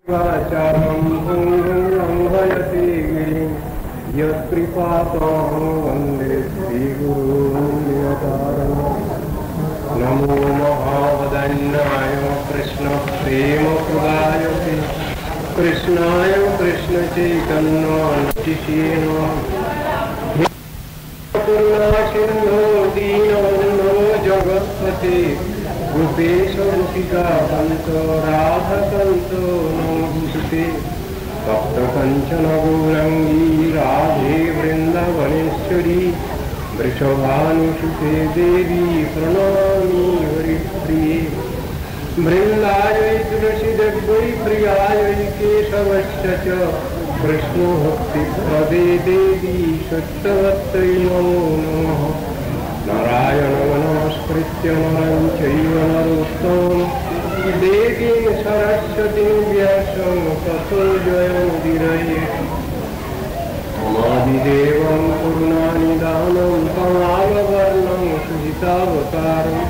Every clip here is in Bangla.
नमो महावदन्याय कृष्ण प्रेम प्रदायते कृष्णाय कृष्ण चैतन्य करुणासिन्धो दीनबन्धो जगत्पते गोपेश गोपिकान्त राधाकान्त नमोऽस्तुते तप्त कंचन गौरांगी राधे वृंदावनेश्वरी वृषभानुसुते देवी प्रणमामि हरिप्रिये वृंदायै तुलसीदेव्यै प्रियायै केशवश्च च कृष्णो भक्तिप्रदे देवी सत्यवत्यै नमो नमः नारायणं नमस्कृत्य नरं चैव नरोत्तमं देवीं सरस्वतीं व्यासं ततो जयमुदीरयेत् अनादिदेवं करुणानिधानं कमलावर्णं सुजितावतारम्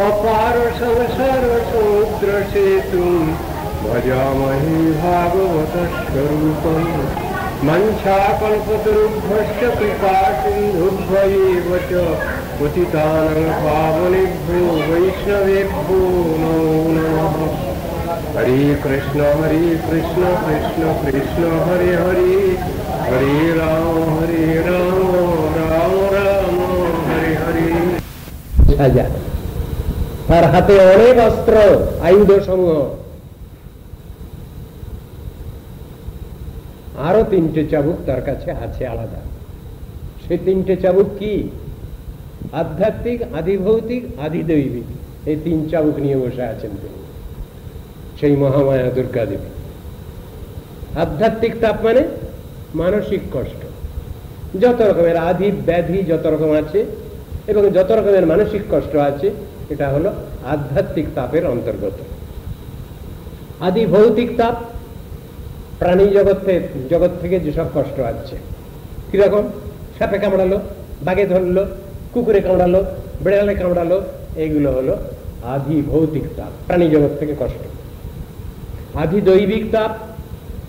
अपार संसारसमुद्रसेतुं भजामहे भागवतस्वरूपं मञ्चाकल्पतरुभ्यश्च कृपासिन्धुभ्यैव च पतितानां पावनेभ्यो वैष्णवेभ्यो नमो नमः। हरे कृष्ण कृष्ण कृष्ण हरे हरे हरे राम राम राम हरे हरे। তার হাতে অনেক অস্ত্র আয়ুধ সমূহ, আরো তিনটে চাবুক তার কাছে আছে আলাদা। সে তিনটে চাবুক কি? আধ্যাত্মিক, আদিভৌতিক, আদিদৈবিক, এই তিন চাবুক নিয়ে বসে আছেন তিনি, সেই মহামায়া দুর্গা দেবী। আধ্যাত্মিক তাপ মানে মানসিক কষ্ট, যত রকমের আদি ব্যাধি যত রকম আছে এবং যত রকমের মানসিক কষ্ট আছে, এটা হলো আধ্যাত্মিক তাপের অন্তর্গত। আদি ভৌতিক তাপ প্রাণী জগৎ থেকে যেসব কষ্ট আছে, কিরকম? সাপে কামড়ালো, বাঘে ধরলো, কুকুরে কামড়ালো, বেড়ালে কামড়ালো, এইগুলো হলো আদি ভৌতিক তাপ, প্রাণী জগৎ থেকে কষ্ট। আদি দৈবিক তাপ,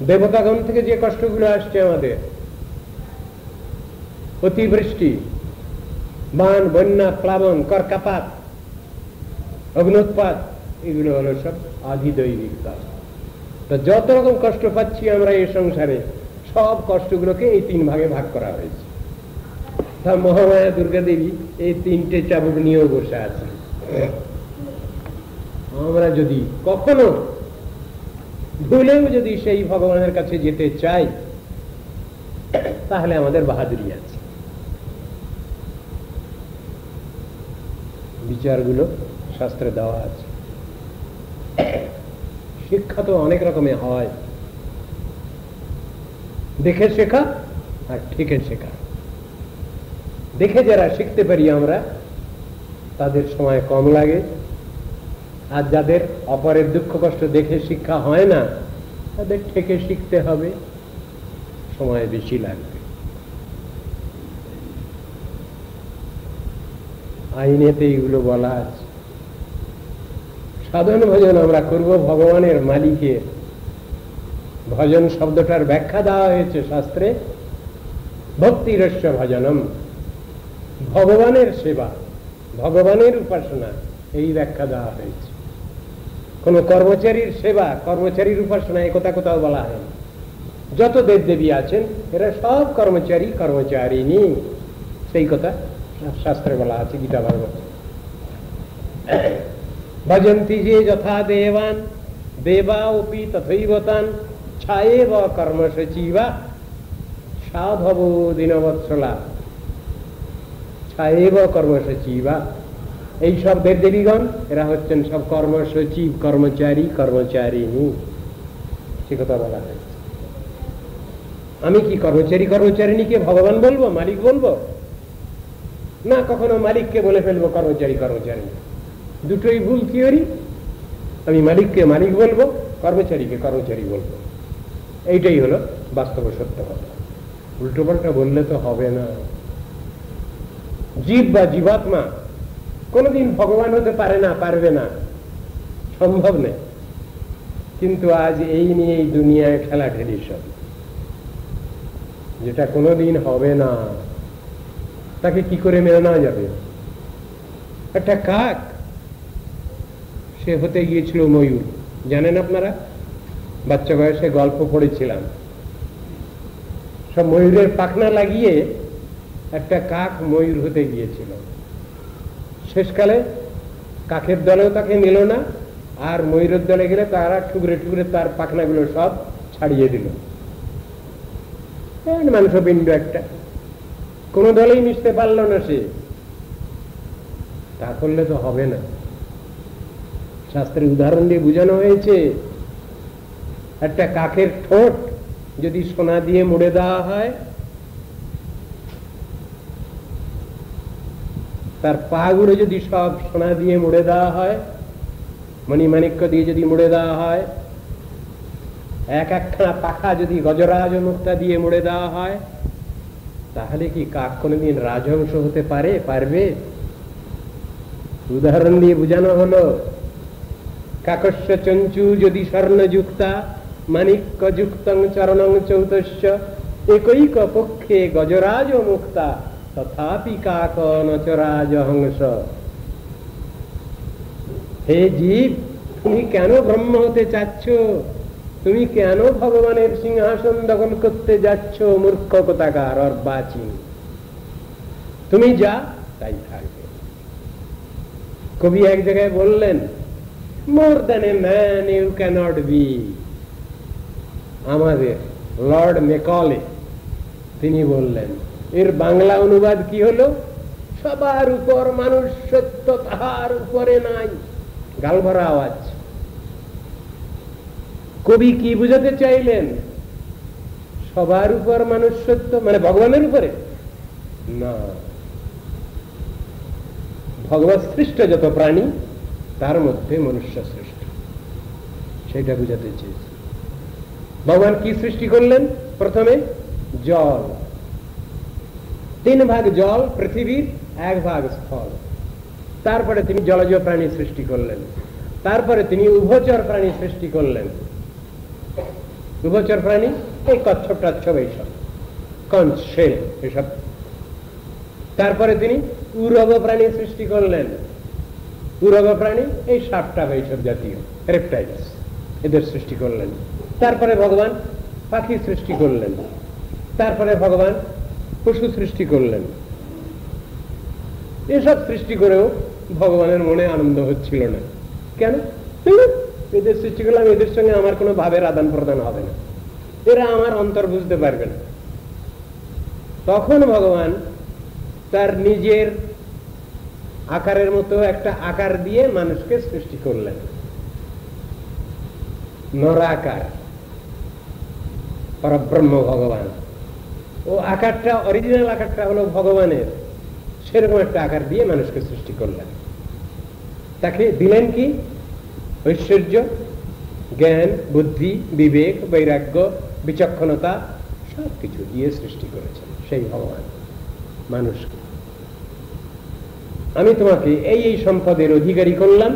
দেবতাগণ থেকে যে কষ্টগুলো আসছে আমাদের, অতিবৃষ্টি, বান, বন্যা, প্লাবন, করকাপাত, অগ্নুৎপাত, এগুলো হলো সব আদিদৈবিক তাপ। তো যত রকম কষ্ট পাচ্ছি আমরা এই সংসারে, সব কষ্টগুলোকে এই তিন ভাগে ভাগ করা হয়েছে। তা মহামায়া দুর্গা দেবী এই তিনটে চাবুক নিয়েও বসে আছে। আমরা যদি কখনো ভুলেও যদি সেই ভগবানের কাছে যেতে চাই, তাহলে আমাদের বাহাদুরি আছে। বিচারগুলো শাস্ত্রে দেওয়া আছে। শিক্ষা তো অনেক রকমের হয়, দেখে শেখা আর ঠিকে শেখা। দেখে যারা শিখতে পারি আমরা, তাদের সময় কম লাগে, আর যাদের অপরের দুঃখ কষ্ট দেখে শিক্ষা হয় না, তাদের ঠিকে শিখতে হবে, সময় বেশি লাগবে। আইনেতে এইগুলো বলা আছে। সাধন ভজন আমরা করব ভগবানের, মালিকের। ভজন শব্দটার ব্যাখ্যা দেওয়া হয়েছে শাস্ত্রে, ভক্তিরস্য ভজনম, ভগবানের সেবা, ভগবানের উপাসনা, এই ব্যাখ্যা দেওয়া হয়েছে। কোন কর্মচারীর সেবা, কর্মচারীর উপাসনা, একথা কোথাও বলা হয় না। যত দেব দেবী আছেন এরা সব কর্মচারী, কর্মচারিণী, সেই কথা শাস্ত্রে বলা আছে, গীতা ভাগবত। ভজন্তি যে যথা দেবান দেবা অপি তথৈব তান ছায়েব কর্মসচিবা সাধব দীনবৎসলা ছায়েব কর্মসচিবা। এই সব দেব দেবীগণ এরা হচ্ছেন সব কর্মসচিব, কর্মচারী, কর্মচারিণী, সে কথা বলা হয়েছে। আমি কি কর্মচারী কর্মচারিণীকে ভগবান বলবো, মালিক বলবো না? কখনো মালিককে বলে ফেলবো কর্মচারী কর্মচারিণী, দুটোই ভুল থিওরি। আমি মালিককে মালিক বলবো, কর্মচারীকে কর্মচারী বলবো, এইটাই হলো বাস্তব সত্য কথা। উল্টো পাল্টা বললে তো হবে না। জীব বা জীবাত্মা কোনদিন ভগবান হতে পারে না, পারবে না, সম্ভব নেই। কিন্তু আজ এই নিয়ে এই দুনিয়ায় ঠেলাঠেলি সব, যেটা কোনোদিন হবে না তাকে কি করে মেনে নেওয়া যাবে? একটা কাক, সে হতে গিয়েছিল ময়ূর। জানেন আপনারা, বাচ্চা বয়সে গল্প পড়েছিলাম, সব ময়ূরের পাখনা লাগিয়ে একটা কাক ময়ূর হতে গিয়েছিল। শেষকালে কাকের দলেও তাকে নিল না, আর ময়ূরের দলে গেলে তারা টুকরে টুকরে তার পাখনাগুলো সব ছাড়িয়ে দিল। মাংসপিণ্ড একটা, কোন দলেই মিশতে পারল না সে। তা করলে তো হবে না। শাস্ত্রের উদাহরণ দিয়ে বোঝানো হয়েছে, একটা কাকের ঠোঁট যদি সোনা দিয়ে মুড়ে দেওয়া হয়, তার পা গুলো যদি সব সোনা দিয়ে মুড়ে দেওয়া হয়, মণিমাণিক্য দিয়ে যদি মুড়ে দেওয়া হয়, এক একখানা পাখা যদি গজরাজ মুক্তা দিয়ে মুড়ে দেওয়া হয়, তাহলে কি কাক কোনদিন রাজহংস হতে পারবে? উদাহরণ দিয়ে বোঝানো হলো, কাকস্য চঞ্চু যদি স্বর্ণযুক্তা মাণিক্য যুক্তং চরণং চৌতস্য একৈক পক্ষে গজরাজ মুক্তা তথাপি কাক নচরাজ হংস। হে জীব, তুমি কেন ব্রহ্ম হতে চাচ্ছ? তুমি কেন ভগবানের সিংহাসন দখল করতে যাচ্ছ? মূর্খ কোথাকার অর্বাচীন। তুমি যা তাই থাকবে। কবি এক জায়গায় বললেন, more than a man you cannot be. আমাদের লর্ড মেকলে তিনি বললেন, এর বাংলা অনুবাদ কি হলো? সবার উপর মানুষ সত্য, তাহার উপরে নাই। গালভরা আওয়াজ। কবি কি বুঝাতে চাইলেন? সবার উপর মানুষ সত্য মানে ভগবানের উপরে না, ভগবান সৃষ্ট যত প্রাণী তার মধ্যে মনুষ্য শ্রেষ্ঠ, সেটা বুঝাতে চেয়েছে। ভগবান কি সৃষ্টি করলেন? প্রথমে জল, 3 ভাগ জল পৃথিবীর, 1 ভাগ স্থল। তারপরে তিনি জলজ প্রাণী সৃষ্টি করলেন। তারপরে তিনি উভচর প্রাণী সৃষ্টি করলেন। উভচর প্রাণী এই কচ্ছপ টচ্ছপ, এইসব কঞ্চ, শেল, এসব। তারপরে তিনি উরগ প্রাণী সৃষ্টি করলেন। উরগ প্রাণী এই সাপটাপ, এইসব জাতীয় রেপটাইলস, এদের সৃষ্টি করলেন। তারপরে ভগবান পাখি সৃষ্টি করলেন। তারপরে ভগবান পশু সৃষ্টি করলেন। এসব সৃষ্টি করেও ভগবানের মনে আনন্দ হচ্ছিল না। কেন? এদের সৃষ্টি করলাম, এদের সঙ্গে আমার কোনো ভাবের আদান প্রদান হবে না, এরা আমার অন্তর বুঝতে পারবে না। তখন ভগবান তার নিজের আকারের মতো একটা আকার দিয়ে মানুষকে সৃষ্টি করলেন, নরাকার, পরব্রহ্ম ভগবান। ও আকারটা, অরিজিনাল আকারটা হলো ভগবানের, সেরকম একটা আকার দিয়ে মানুষকে সৃষ্টি করলেন। তাকে দিলেন কি? ঐশ্বর্য, জ্ঞান, বুদ্ধি, বিবেক, বৈরাগ্য, বিচক্ষণতা, সবকিছু দিয়ে সৃষ্টি করেছেন সেই ভগবান মানুষকে। আমি তোমাকে এই এই সম্পদের অধিকারী করলাম,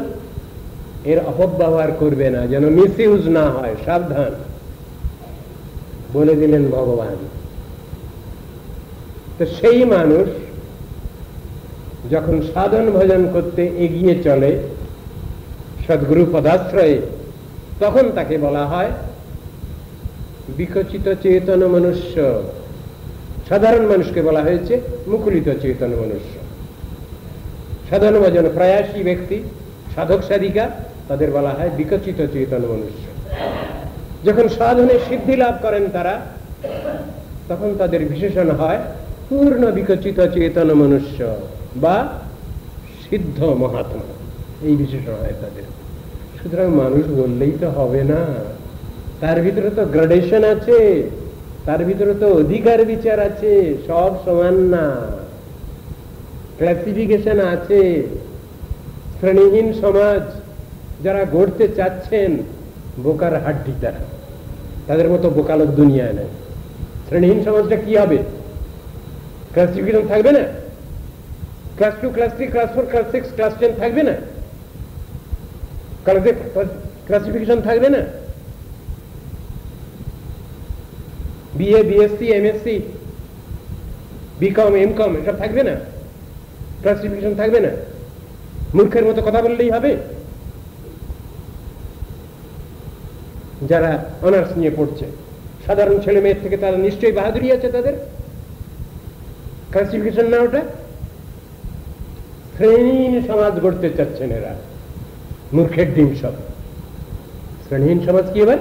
এর অপব্যবহার করবে না, যেন মিসইউজ না হয়, সাবধান বলে দিলেন ভগবান। তো সেই মানুষ যখন সাধন ভজন করতে এগিয়ে চলে সদ্গুরু পদাশ্রয়ে, তখন তাকে বলা হয় বিকচিত চেতন মনুষ্য। সাধারণ মানুষকে বলা হয়েছে মুকুলিত চেতন মনুষ্য। সাধন ভজন প্রয়াসী ব্যক্তি, সাধক সাধিকা, তাদের বলা হয় বিকচিত চেতন মনুষ্য। যখন সাধনে সিদ্ধি লাভ করেন তারা, তখন তাদের বিশেষণ হয় পূর্ণ বিকচিত চেতন মনুষ্য বা সিদ্ধ মহাত্মা, এই বিশেষণ হয় তাদের। সুতরাং মানুষ বললেই তো হবে না, তার ভিতরে তো গ্রেডেশন আছে, তার ভিতরে তো অধিকার বিচার আছে, সব সমান না, ক্লাসিফিকেশন আছে। শ্রেণীহীন সমাজ যারা গড়তে চাচ্ছেন, বোকার হাড্ডি তারা, তাদের মতো বোকা লোক দুনিয়ায় নেই। শ্রেণীহীন সমাজটা কি হবে? ক্লাসিফিকেশন থাকবে না? Class 2, class 3, class 4, class 6, class 10 থাকবে না? ক্লাসিফিকেশন থাকবে না? BA, BSc, MSc, BCom, MCom এসব থাকবে না? ক্লাসিফিকেশন থাকবে না? মূর্খের মতো কথা বললেই হবে? যারা অনার্স নিয়ে পড়ছে, সাধারণ ছেলে মেয়ের থেকে তারা নিশ্চয়ই বাহাদুরি আছে তাদের। ক্লাসিফিকেশন না ওটা। শ্রেণীহীন সমাজ গড়তে চাচ্ছেন এরা, মূর্খের ডিম সব। শ্রেণীহীন সমাজ কি এবার?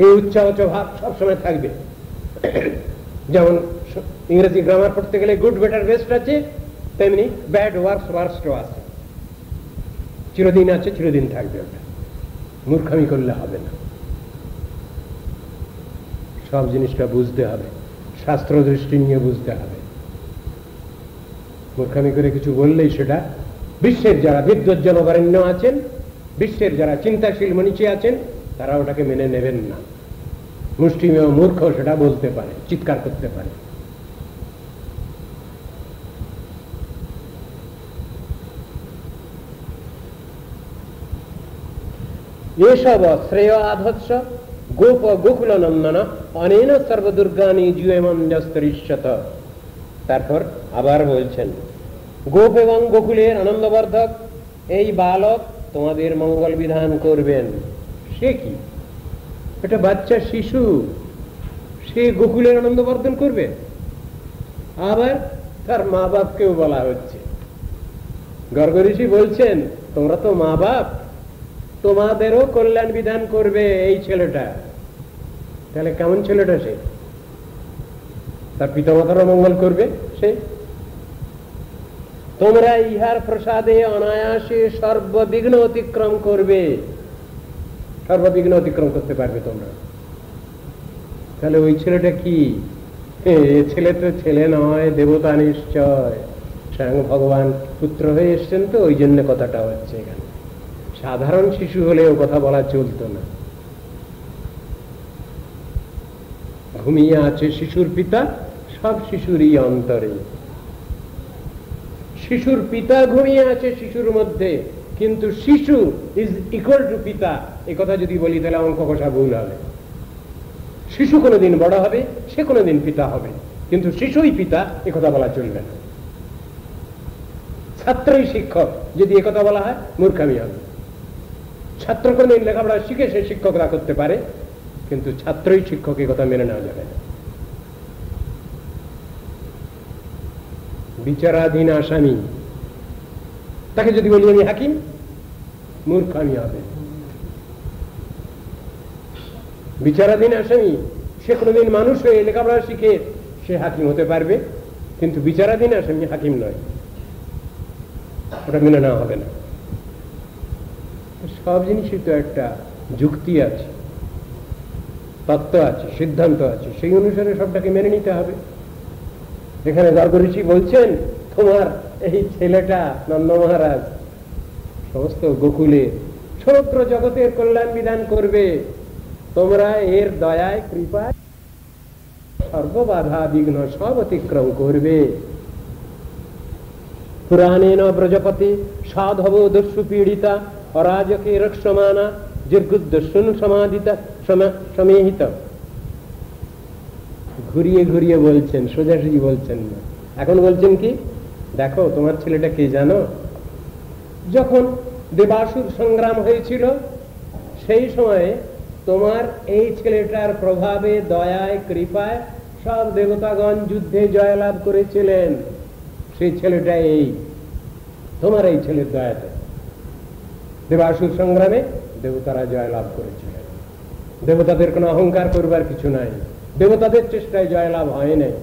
এই উচ্চাওচ ভাব সবসময় থাকবে। যেমন ইংরেজি গ্রামার পড়তে গেলে গুড, বেটার, বেস্ট আছে, তেমনি ব্যাড, ওয়ার্স, ওয়ার্স্টও আছে। চিরদিন আছে, চিরদিন থাকবে। ওটা মূর্খামি করলে হবে না। সব জিনিসটা বুঝতে হবে, শাস্ত্র দৃষ্টি নিয়ে বুঝতে হবে। মূর্খামি করে কিছু বললেই সেটা বিশ্বের যারা বিদ্বৎ জনবরেণ্য আছেন, বিশ্বের যারা চিন্তাশীল মনীষী আছেন, তারা ওটাকে মেনে নেবেন না। মুষ্টিমেয় মূর্খ সেটা বলতে পারে, চিৎকার করতে পারে। এসব শ্রেয় আধৎস গোপ গোকুল নন্দন অনেন সর্বদুর্গানি জীবমঞ্জস্তরিষ্যত। তারপর আবার বলছেন, গোপ এবং গোকুলের আনন্দবর্ধক এই বালক তোমাদের মঙ্গল বিধান করবেন। সে কি? এটা বাচ্চা শিশু, সে গোকুলের আনন্দবর্ধন করবে? আবার তার মা বাপকেও বলা হচ্ছে। গর্গ ঋষি বলছেন, তোমরা তো মা বাপ, তোমাদেরও কল্যাণ বিধান করবে এই ছেলেটা। তাহলে কেমন ছেলেটা সে? তার পিতামাতারও মঙ্গল করবে সে। তোমরা ইহার প্রসাদে অনায়াসে সর্ববিঘ্ন অতিক্রম করবে। সর্ববিঘ্ন অতিক্রম করতে পারবে তোমরা। তাহলে ওই ছেলেটা কি? ছেলে তো ছেলে নয়, দেবতা নিশ্চয়। স্বয়ং ভগবান পুত্র হয়ে এসছেন, তো ওই জন্য কথাটা হচ্ছে এখানে। সাধারণ শিশু হলেও কথা বলা চলতো না। ঘুমিয়ে আছে শিশুর পিতা, সব শিশুরই অন্তরে। শিশুর পিতা ঘুমিয়ে আছে শিশুর মধ্যে, কিন্তু শিশু ইজ ইকুয়াল টু পিতা, এ কথা যদি বলি তাহলে অঙ্ক কষা ভুল হবে। শিশু কোনোদিন বড় হবে, সে কোনোদিন পিতা হবে, কিন্তু শিশুই পিতা এ কথা বলা চলবে না। ছাত্রই শিক্ষক যদি এ কথা বলা হয়, মূর্খামি হবে। ছাত্র কোনদিন লেখাপড়া শিখে সে শিক্ষকতা করতে পারে, কিন্তু ছাত্রই শিক্ষক এ কথা মেনে নেওয়া যাবে না। বিচারাধীন আসামি, তাকে যদি বলি আমি হাকিম, মূর্খামি হবে। বিচারাধীন আসামি, সে কোনোদিন মানুষ হয়ে লেখাপড়া শিখে সে হাকিম হতে পারবে, কিন্তু বিচারাধীন আসামি হাকিম নয়, ওটা মেনে নেওয়া হবে না। সব জিনিসই তো একটা যুক্তি আছে, তত্ত্ব আছে, সিদ্ধান্ত আছে, সেই অনুসারে সবটাকে মেনে নিতে হবে। এখানে গর্গ ঋষি বলছেন, তোমার এই ছেলেটা নন্দ মহারাজ সমস্ত গোকুলে সমগ্র জগতের কল্যাণ বিধান করবে। তোমরা এর দয়ায় কৃপায় সর্ববাধা বিঘ্ন সব অতিক্রম করবে। পুরাণেন ব্রজপতি সাধব দস্যু পীড়িতা অরাজকে রক্ষমানা দীর্ঘদস্যুন সমাধিতা সমেহিত। ঘুরিয়ে ঘুরিয়ে বলছেন, সোজাসুজি বলছেন না। এখন বলছেন কি, দেখো তোমার ছেলেটা কে জানো? যখন দেবাসুর সংগ্রাম হয়েছিল সেই সময়ে তোমার এই ছেলেটার প্রভাবে, দয়ায়, কৃপায় সব দেবতাগণ যুদ্ধে জয়লাভ করেছিলেন। সেই ছেলেটা এই তোমার এই ছেলের দয়াতে দেবাসুর সংগ্রামে দেবতারা জয়লাভ করেছিলেন। দেবতাদের কোনো অহংকার করবার কিছু নাই, দেবতাদের চেষ্টায় জয়লাভ হয় নাই,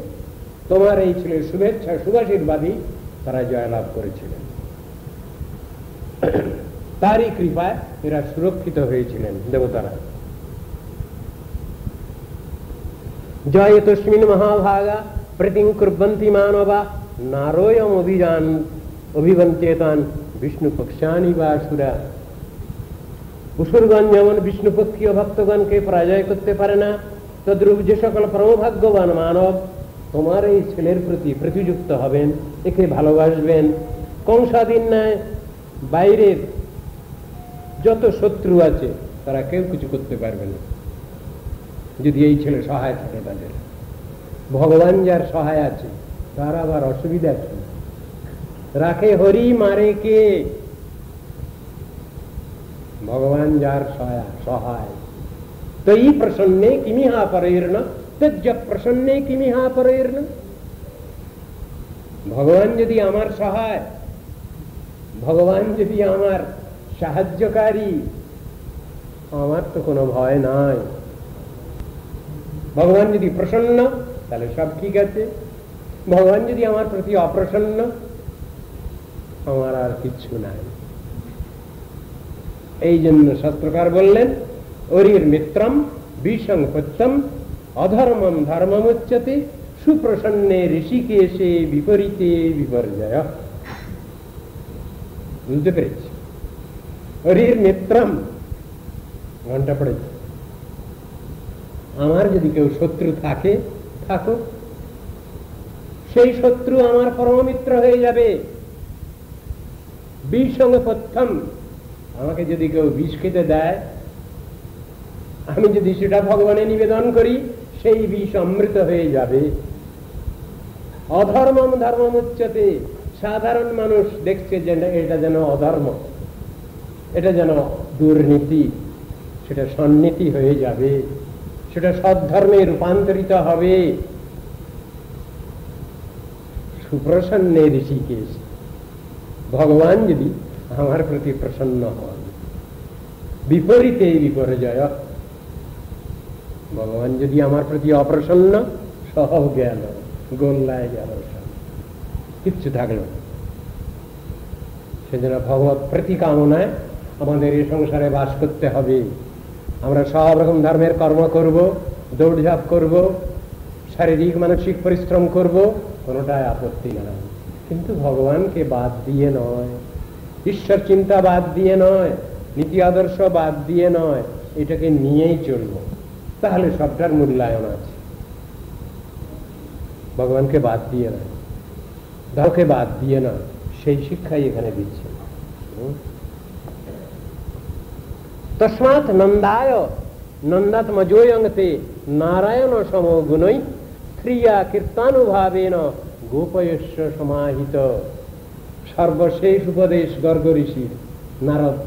তোমার এই ছেলের শুভেচ্ছা শুভাশীর্বাদী তারা জয়লাভ করেছিলেন। তারই কৃপায় এরা সুরক্ষিত হয়েছিলেন দেবতারা। জয় তস্মিন মহাভাগা প্রতিং কুর্বন্তি মানবা নারোয়ম অভিযান অভিবন্তেতান বিষ্ণু পক্ষানি বা আসুরা। অসুরগণ যেমন বিষ্ণুপক্ষীয় ভক্তগণকে পরাজয় করতে পারে না, তদ্রূপ যে সকল পরমভাগ্যবান মানব তোমার এই ছেলের প্রতি প্রতিযুক্ত হবেন, একে ভালোবাসবেন, কংসাদিন ন্যায় বাইরের যত শত্রু আছে তারা কেউ কিছু করতে পারবে না। যদি এই ছেলে সহায় থাকে তাদের। ভগবান যার সহায় আছে তার আবার অসুবিধা কি? রাখে হরি মারে কে? ভগবান যার সহায়। তৈ প্রসন্নে কিমিহা পরের্ন তজ্জ প্রসন্নে কিমিহা পরের্ন। ভগবান যদি আমার সহায়, ভগবান যদি আমার সাহায্যকারী, আমার তো কোনো ভয় নাই। ভগবান যদি প্রসন্ন তাহলে সব ঠিক আছে। ভগবান যদি আমার প্রতি অপ্রসন্ন, আমার আর কিচ্ছু নাই। এই জন্য শাস্ত্রকার বললেন অরির মিত্রম বিসংপত্তম অধর্মম ধর্মমুচ্যতে সুপ্রসন্নে ঋষিকেশে বিপরীতে বিপর্যয়। বুঝতে পেরেছি? অরির মিত্রম, ঘন্টা পড়েছে। আমার যদি কেউ শত্রু থাকে, থাকো, সেই শত্রু আমার পরমমিত্র হয়ে যাবে। বিসংপত্তম, আমাকে যদি কেউ বিষ খেতে দেয়, আমি যদি সেটা ভগবানে নিবেদন করি, সেই বিষ অমৃত হয়ে যাবে। অধর্মম ধর্মমুচ্যতে, সাধারণ মানুষ দেখছে যে এটা যেন অধর্ম, এটা যেন দুর্নীতি, সেটা সন্নীতি হয়ে যাবে, সেটা সদ্ধর্মে রূপান্তরিত হবে। সুপ্রসন্নে ঋষিকেশ, ভগবান যদি আমার প্রতি প্রসন্ন হন, বিপরীতে বিপর্যয়, ভগবান যদি আমার প্রতি অপ্রসন্ন, সব গেল, গোল্লায় গেল, কিচ্ছু থাকলো না। সেজন্য ভগবত প্রতিকামনায় আমাদের এই সংসারে বাস করতে হবে। আমরা সব রকম ধর্মের কর্ম করব, দৌড়ঝাঁপ করব, শারীরিক মানসিক পরিশ্রম করব, কোনোটাই আপত্তি নাই, কিন্তু ভগবানকে বাদ দিয়ে নয়, ঈশ্বর চিন্তা বাদ দিয়ে নয়, নীতি আদর্শ বাদ দিয়ে নয়, এটাকে নিয়েই চলব, তাহলে সবটার মূল্যায়ন আছে। ভগবানকে বাদ দিয়ে নয়, ধর্মকে বাদ দিয়ে নয়, সেই শিক্ষাই এখানে দিচ্ছে। তস্মাৎ নন্দায় নন্দাত্মজোয়ংতে নারায়ণ সমো গুণৈ ক্রিয়া কীর্তানুভাবেন গোপয়স্য সমাহিত। সর্বশেষ উপদেশ গর্গ ঋষির। নারদ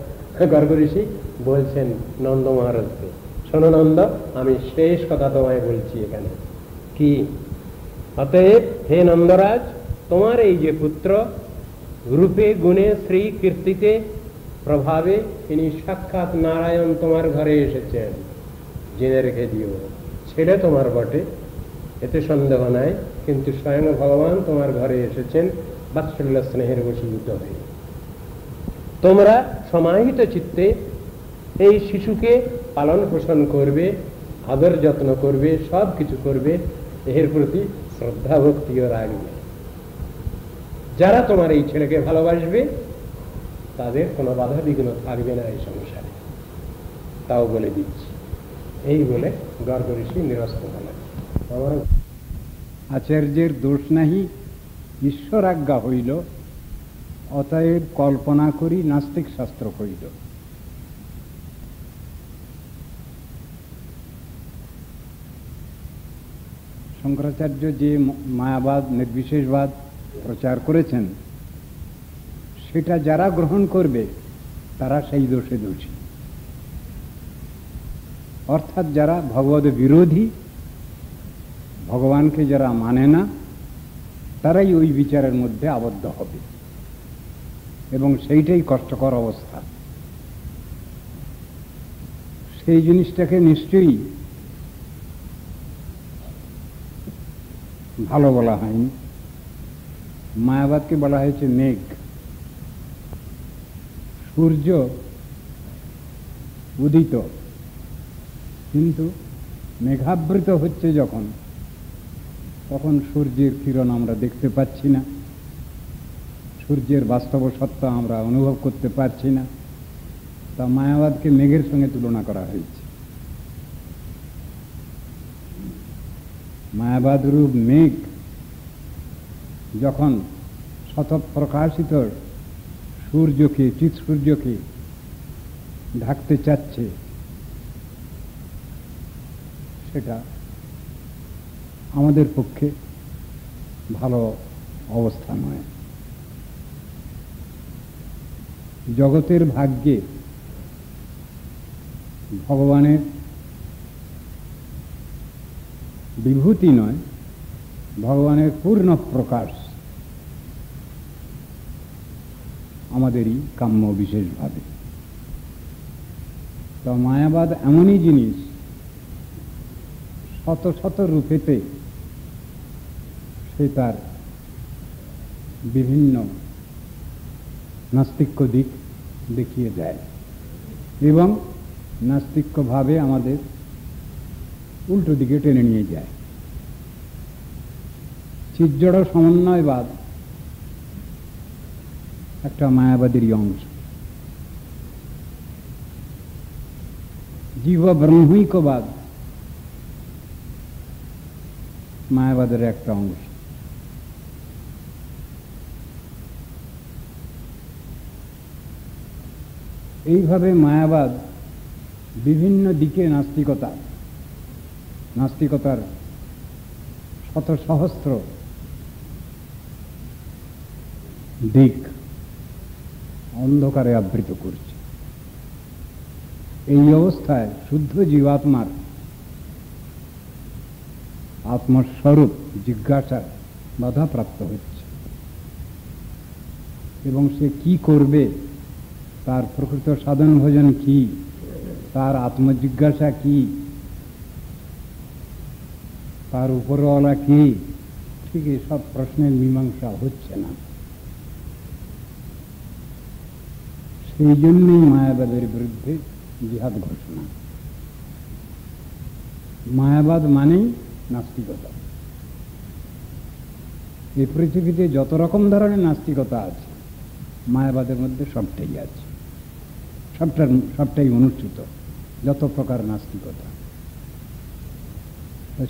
গর্গ ঋষি বলছেন নন্দ মহারাজকে, শোনো নন্দ, আমি শেষ কথা তোমায় বলছি এখানে। কি? অতএব হে নন্দরাজ, তোমার এই যে পুত্র, রূপে গুণে শ্রী কীর্তিতে প্রভাবে তিনি সাক্ষাৎ নারায়ণ তোমার ঘরে এসেছেন, জেনে রেখে দিও। ছেলে তোমার বটে, এতে সন্দেহ নাই, কিন্তু স্বয়ং ভগবান তোমার ঘরে এসেছেন বাৎসল্য স্নেহের বশীভূত হয়ে। তোমরা সমাহিত চিত্তে এই শিশুকে পালন পোষণ করবে, আদর যত্ন করবে, সব কিছু করবে, এর প্রতি শ্রদ্ধা ভক্তিও রাখবে। যারা তোমার এই ছেলেকে ভালোবাসবে তাদের কোনো বাধা বিঘ্ন থাকবে না এই সংসারে, তাও বলে দিচ্ছি। এই বলে গর্গ ঋষি নিরস্ত হলেন। আমার আচার্যের দোষ নাহি, ঈশ্বর আজ্ঞা হইল, অতএব কল্পনা করি নাস্তিক শাস্ত্র হইল। শঙ্করাচার্য যে মায়াবাদ, নির্বিশেষবাদ প্রচার করেছেন, সেটা যারা গ্রহণ করবে তারা সেই দোষে দোষী। অর্থাৎ যারা ভগবদ বিরোধী, ভগবানকে যারা মানে না, তারাই ওই বিচারের মধ্যে আবদ্ধ হবে, এবং সেইটাই কষ্টকর অবস্থা। সেই জিনিসটাকে নিশ্চয়ই ভালো বলা হয়নি। মায়াবাদকে বলা হয়েছে মেঘ। সূর্য উদিত, কিন্তু মেঘাবৃত হচ্ছে যখন, তখন সূর্যের কিরণ আমরা দেখতে পাচ্ছি না, সূর্যের বাস্তব সত্তা আমরা অনুভব করতে পারছি না। তা মায়াবাদকে মেঘের সঙ্গে তুলনা করা হয়েছে। মায়াবাদ রূপ মেঘ যখন শতপ্রকাশিত সূর্যকে, চিৎ সূর্যকে ঢাকতে চাচ্ছে, সেটা আমাদের পক্ষে ভালো অবস্থা নয়। জগতের ভাগ্যে ভগবানের বিভূতি নয়, ভগবানের পূর্ণ প্রকাশ আমাদেরই কাম্য বিশেষভাবে। তো মায়াবাদ এমনই জিনিস, শত শত রূপেতে সে তার বিভিন্ন নাস্তিক্য দিক দেখিয়ে দেয় এবং নাস্তিক্যভাবে আমাদের উল্টো দিকে টেনে নিয়ে যায়। চিজ্জড় সমন্বয়বাদ একটা মায়াবাদেরই অংশ, জীব ব্রহ্মিকবাদ মায়াবাদের একটা অংশ। এইভাবে মায়াবাদ বিভিন্ন দিকে নাস্তিকতার শত সহস্র দিক অন্ধকারে আবৃত করছে। এই অবস্থায় শুদ্ধ জীবাত্মার আত্মস্বরূপ জিজ্ঞাসা বাধাপ্রাপ্ত হচ্ছে এবং সে কি করবে, তার প্রকৃত সাধন ভজন কি, তার আত্মজিজ্ঞাসা কি, তার উপরওয়ালা কি, ঠিক এসব প্রশ্নের মীমাংসা হচ্ছে না। সেই জন্যই মায়াবাদের বিরুদ্ধে জিহাদ ঘোষণা। মায়াবাদ মানেই নাস্তিকতা। এই পৃথিবীতে যত রকম ধরনের নাস্তিকতা আছে, মায়াবাদের মধ্যে সবটাই আছে, সবটাই অনুচ্যুত, যত প্রকার নাস্তিকতা।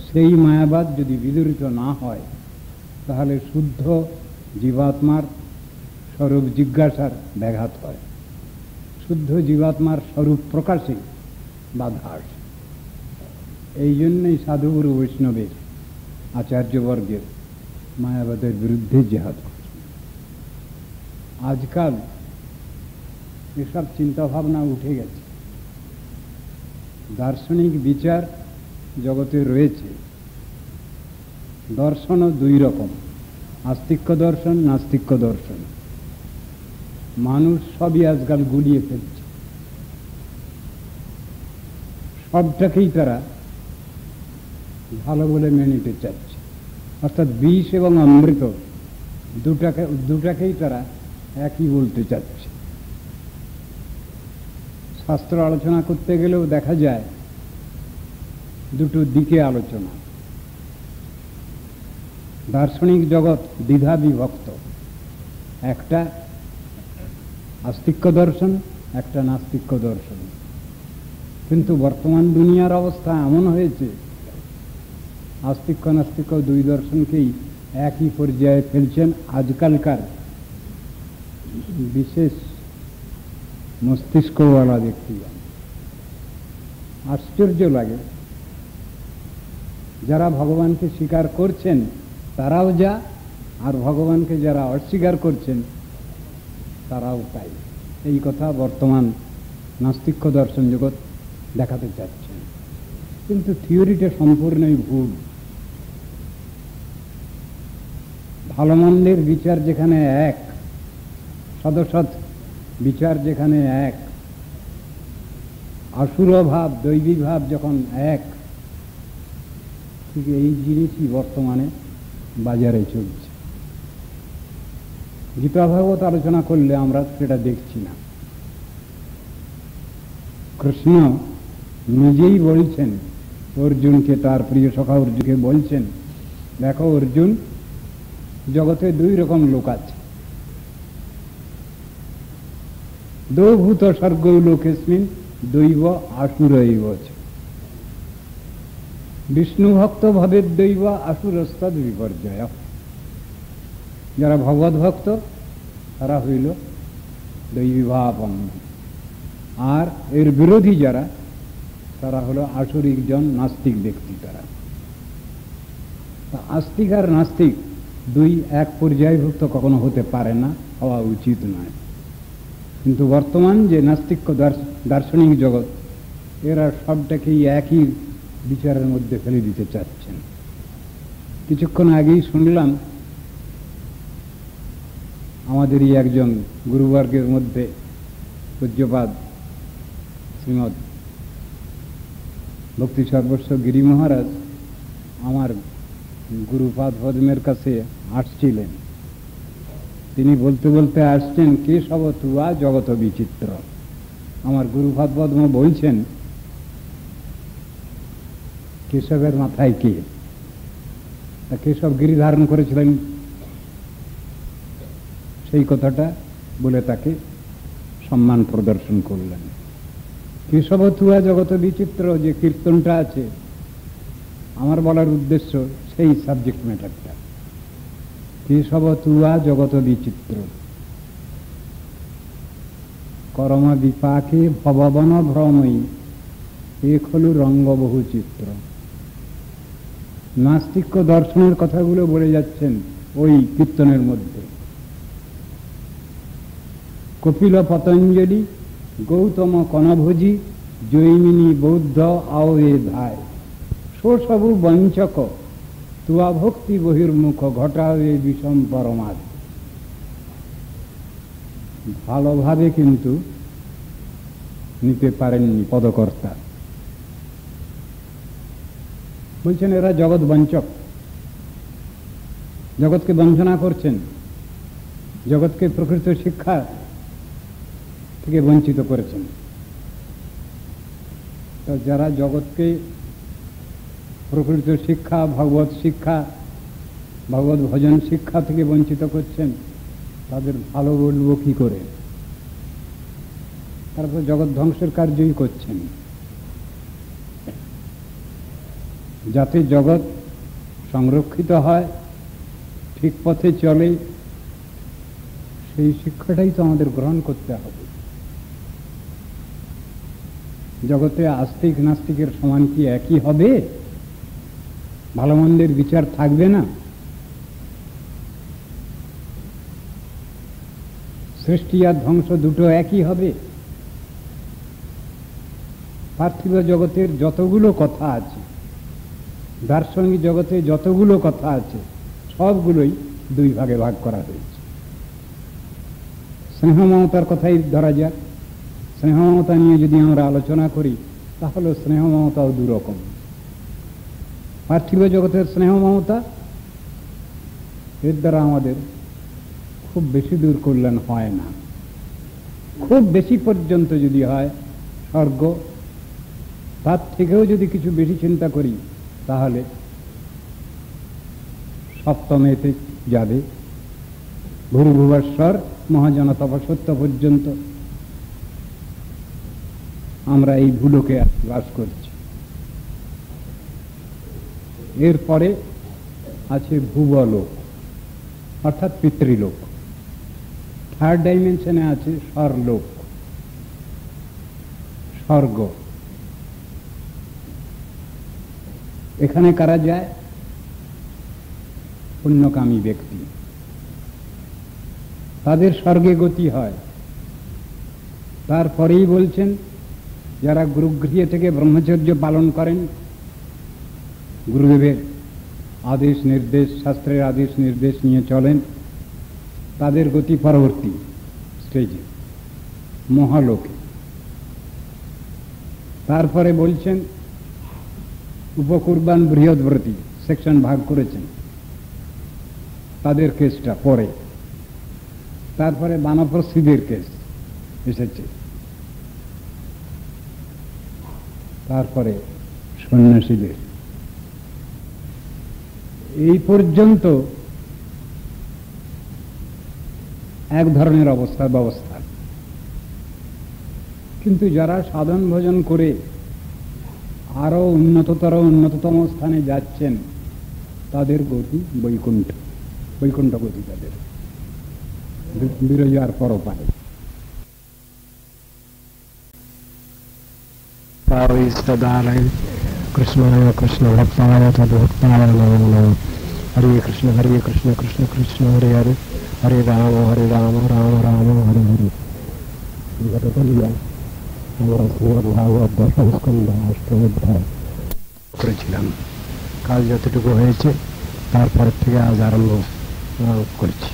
সেই মায়াবাদ যদি বিদূরিত না হয়, তাহলে শুদ্ধ জীবাত্মার স্বরূপ জিজ্ঞাসার ব্যাঘাত হয়, শুদ্ধ জীবাত্মার স্বরূপ প্রকাশে বাধা আসে। এই জন্যই সাধুগুরু বৈষ্ণবের আচার্যবর্গের মায়াবাদের বিরুদ্ধে জিহাদ করছে। আজকাল এসব চিন্তাভাবনা উঠে গেছে। দার্শনিক বিচার জগতে রয়েছে। দর্শনও দুই রকম, আস্তিক্য দর্শন, নাস্তিক্য দর্শন। মানুষ সবই আজকাল গুলিয়ে ফেলছে, সবটাকেই তারা ভালো বলে মেনে নিতে চাচ্ছে। অর্থাৎ বিষ এবং অমৃত দুটাকেই তারা একই বলতে চাচ্ছে। শাস্ত্র আলোচনা করতে গেলেও দেখা যায় দুটো দিকে আলোচনা। দার্শনিক জগৎ দ্বিধা বিভক্ত, একটা আস্তিক্য দর্শন, একটা নাস্তিক্য দর্শন। কিন্তু বর্তমান দুনিয়ার অবস্থা এমন হয়েছে, আস্তিক্য নাস্তিক্য দুই দর্শনকেই একই পর্যায়ে ফেলছেন আজকালকার বিশেষ মস্তিষ্কওয়ালা ব্যক্তিগণ। আশ্চর্য লাগে, যারা ভগবানকে স্বীকার করছেন তারাও যা, আর ভগবানকে যারা অস্বীকার করছেন তারাও তাই। এই কথা বর্তমান নাস্তিক্য দর্শন জগৎ দেখাতে চাচ্ছেন, কিন্তু থিওরিটা সম্পূর্ণই ভুল। ভালো মন্দের বিচার যেখানে এক, সদসৎ বিচার যেখানে এক, আসুর ভাব দৈবী ভাব যখন এক, ঠিক এই জিনিসই বর্তমানে বাজারে চলছে। গীতা ভাগবত আলোচনা করলে আমরা সেটা দেখছি না। কৃষ্ণ নিজেই বলছেন অর্জুনকে, তার প্রিয় সখা অর্জুনকে বলছেন, দেখো অর্জুন, জগতে দুই রকম লোক আছে। দৌভূত স্বর্গ লোকেস্মিন দৈব আসুরৈব। বিষ্ণু ভক্ত ভবের দৈব আসুরস্তদ বিপর্যয়। যারা ভগবত ভক্ত তারা হইল দৈবী ভাবাপন্ন, আর এর বিরোধী যারা তারা হলো আসরিক জন, নাস্তিক ব্যক্তি। তারা আস্তিক আর নাস্তিক দুই এক পর্যায়ভুক্ত কখনো হতে পারে না, হওয়া উচিত নয়। কিন্তু বর্তমান যে নাস্তিক্য দার্শনিক জগৎ, এরা সবটাকেই একই বিচারের মধ্যে ফেলে দিতে চাচ্ছেন। কিছুক্ষণ আগেই শুনলাম আমাদেরই একজন গুরুবর্গের মধ্যে পূজ্যপাদ শ্রীমৎ ভক্তি সর্বস্ব গিরি মহারাজ আমার গুরুপাদ পদ্মের কাছে আসছিলেন। তিনি বলতে বলতে আসছেন, কেশব তুয়া জগত বিচিত্র। আমার গুরুপাদ পদ্ম বলছেন, কেশবের মাথায় কে? কেশব গিরি ধারণ করেছিলেন, সেই কথাটা বলে তাকে সম্মান প্রদর্শন করলেন। কেশব তুয়া জগত বিচিত্র যে কীর্তনটা আছে, আমার বলার উদ্দেশ্য সেই সাবজেক্ট ম্যাটারটা। কেশব তুয়া জগত বিচিত্র, করম বিপাকে ভববন ভ্রময়ী, এক হল রঙ্গ বহু চিত্র। নাস্তিক্য দর্শনের কথাগুলো বলে যাচ্ছেন ওই কীর্তনের মধ্যে। কপিল পতঞ্জলি গৌতম কণভোজী, জৈমিনী বৌদ্ধ আওয়ে ধায়, সবু বঞ্চক তুয়া ভক্তি বহির্মুখ, ঘটাবে বিষম পরমাদ। ভালোভাবে কিন্তু নিতে পারেননি পদকর্তা। বলছেন এরা জগৎ বঞ্চক, জগৎকে বঞ্চনা করছেন, জগৎকে প্রকৃত শিক্ষা থেকে বঞ্চিত করেছেন। তো যারা জগৎকে প্রকৃত শিক্ষা, ভগবত শিক্ষা, ভগবত ভজন শিক্ষা থেকে বঞ্চিত করছেন, তাদের ভালো বলবো কি করে? তারপর জগৎ ধ্বংসের কার্যই করছেন। যাতে জগৎ সংরক্ষিত হয়, ঠিক পথে চলে, সেই শিক্ষাটাই তো আমাদের গ্রহণ করতে হবে। জগতে আস্তিক নাস্তিকের সমান কি একই হবে? ভালো মন্দের বিচার থাকবে না? সৃষ্টি আর ধ্বংস দুটো একই হবে? পার্থিব জগতের যতগুলো কথা আছে, দার্শনিক জগতে যতগুলো কথা আছে, সবগুলোই দুই ভাগে ভাগ করা হয়েছে। স্নেহ মমতার কথাই ধরা যাক। স্নেহ মমতা নিয়ে যদি আমরা আলোচনা করি, তাহলে স্নেহ মমতাও দুরকম। পার্থিব জগতের স্নেহ মমতা, এর দ্বারা আমাদের খুব বেশি দূর কল্যাণ হয় না। খুব বেশি পর্যন্ত যদি হয় স্বর্গ, তার থেকেও যদি কিছু বেশি চিন্তা করি, তাহলে সপ্তমেতে যাবে, ভূর্ভুবস্বর মহাজন তপসত্য পর্যন্ত আমরা এই ভূলোকে বাস করছি। এরপরে আছে ভুবলোক, অর্থাৎ পিতৃলোক। থার্ড ডাইমেনশনে আছে স্বরলোক, স্বর্গ। এখানে কারা যায়? পুণ্যকামী ব্যক্তি, তাদের স্বর্গে গতি হয়। তারপরেই বলছেন, যারা গুরুগৃহে থেকে ব্রহ্মচর্য পালন করেন, গুরুদেবের আদেশ নির্দেশ, শাস্ত্রের আদেশ নির্দেশ নিয়ে চলেন, তাদের গতি পরবর্তী স্টেজে, মহালোকে। তারপরে বলছেন উপকুরবান বৃহৎব্রতী, সেকশন ভাগ করেছেন, তাদের কেসটা পরে। তারপরে বানপ্রস্থিদের কেস এসেছে, তারপরে সন্ন্যাসীদের। এই পর্যন্ত এক ধরনের ব্যবস্থা। কিন্তু যারা সাধন ভজন করে আরো উন্নততম স্থানে যাচ্ছেন, তাদের গতি বৈকুণ্ঠ গতি, তাদের বিরজার পরপারে। कृष्णभक्तावैस्तदालय कृष्णाय कृष्णभक्ताय तद्भक्ताय नमो नमः। हरे कृष्ण कृष्ण कृष्ण हरे हरे हरे राम राम राम हरे हरे। আমরা শ্রীমদ্ ভাগবত দশম স্কন্ধ অষ্টম অধ্যায় করেছিলাম। কাল যতটুকু হয়েছে তারপর থেকে আজ আরম্ভ করছি।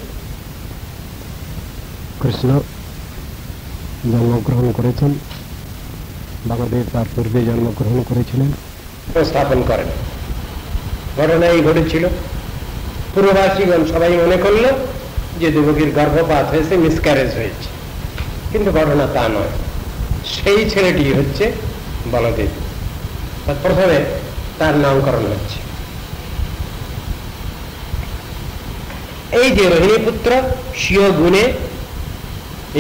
কৃষ্ণ জন্মগ্রহণ করেছেন, বামদেব তার পূর্বে জন্মগ্রহণ করেছিলেন, স্থাপন করেন। ঘটনা এই ঘটেছিল, পূর্ববাসীগণ সবাই মনে করল যে দেবকীর গর্ভপাত হয়েছে, মিসক্যারেজ হয়েছে, কিন্তু ঘটনা তা নয়। সেই ছেলেটি হচ্ছে বলদেব। প্রথমে তার নামকরণ হচ্ছে। এই যে রোহিণী পুত্র স্বীয় গুণে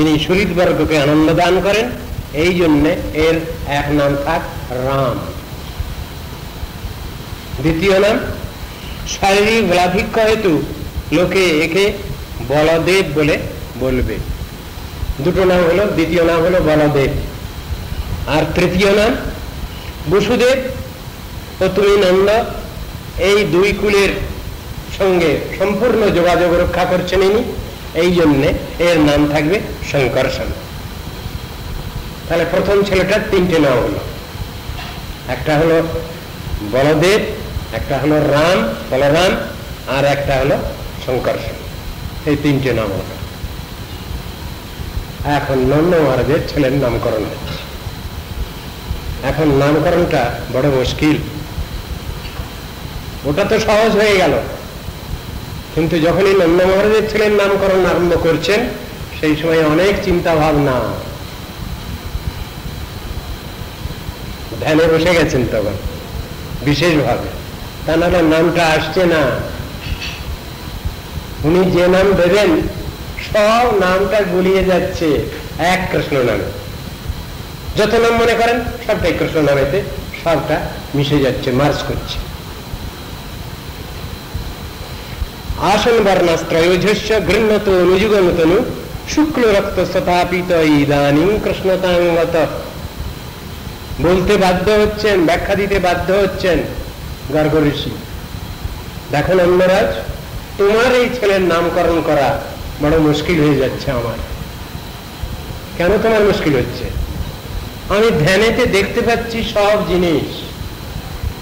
ইনি শরীরবর্গকে আনন্দ দান করেন, এই জন্যে এর এক নাম থাক রাম। দ্বিতীয় নাম শারীরিক বলাধিক্য হেতু লোকে একে বলদেব বলে বলবে। দুটো নাম হলো, দ্বিতীয় নাম হলো বলদেব, আর তৃতীয় নাম বসুদেব ও তুমি নন্দ। এই দুই কুলের সঙ্গে সম্পূর্ণ যোগাযোগ রক্ষা করছেন ইনি, এই জন্যে এর নাম থাকবে শঙ্কর্ষণ। তাহলে প্রথম ছেলেটার তিনটে নাম হলো, একটা হলো বলদেব, একটা হলো রাম বলরাম, আর একটা হলো শঙ্কর্ষণ। এই তিনটে নাম হলো। এখন নন্দ মহারাজের ছেলের নামকরণ হচ্ছে। এখন নামকরণটা বড় মুশকিল। ওটা তো সহজ হয়ে গেল, কিন্তু যখনই নন্দ মহারাজের ছেলের নামকরণ আরম্ভ করছেন সেই সময় অনেক চিন্তা ভাবনা, ধ্যানে বসে গেছেন তখন বিশেষভাবে, তা নাহলে নামটা আসছে না। উনি যে নাম দেবেন সব নামটা গুলিয়ে যাচ্ছে এক কৃষ্ণ নামে। যত নাম মনে করেন সবটাই কৃষ্ণ নামেতে, সবটা মিশে যাচ্ছে, মার্চ করছে। আসন বর্ণাস্ত্রয়োজস্য গৃহ্ণত অনুযুগমতনু শুক্ল রক্ত স্থাপিত ইদানীং কৃষ্ণতাঙ্গত। বলতে বাধ্য হচ্ছেন, ব্যাখ্যা দিতে বাধ্য হচ্ছেন গর্গ ঋষি। দেখো নন্দরাজ, তোমার এই ছেলের নামকরণ করা বড় মুশকিল হয়ে যাচ্ছে আমার। কেন তোমার মুশকিল হচ্ছে? আমি ধ্যানেতে দেখতে পাচ্ছি সব জিনিস।